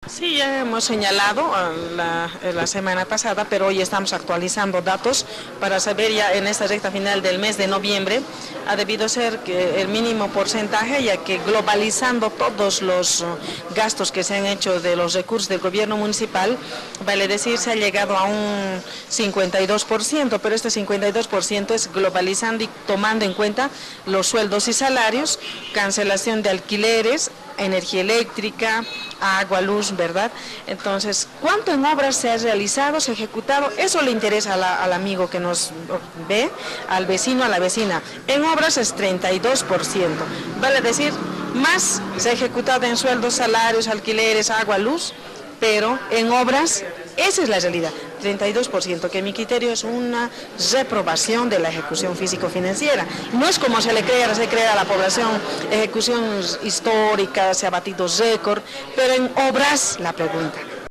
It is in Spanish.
Sí, ya hemos señalado la semana pasada, pero hoy estamos actualizando datos para saber ya en esta recta final del mes de noviembre. Ha debido ser que el mínimo porcentaje, ya que globalizando todos los gastos que se han hecho de los recursos del gobierno municipal, vale decir, se ha llegado a un 52%, pero este 52% es globalizando y tomando en cuenta los sueldos y salarios, cancelación de alquileres, energía eléctrica, agua, luz, ¿verdad? Entonces, ¿cuánto en obras se ha realizado, se ha ejecutado? Eso le interesa al amigo que nos ve, al vecino, a la vecina. En obras es 32%, vale decir, más se ha ejecutado en sueldos, salarios, alquileres, agua, luz, pero en obras, esa es la realidad, 32%, que en mi criterio es una reprobación de la ejecución físico-financiera. No es como se crea a la población, ejecución histórica, se ha batido récord, pero en obras la pregunta.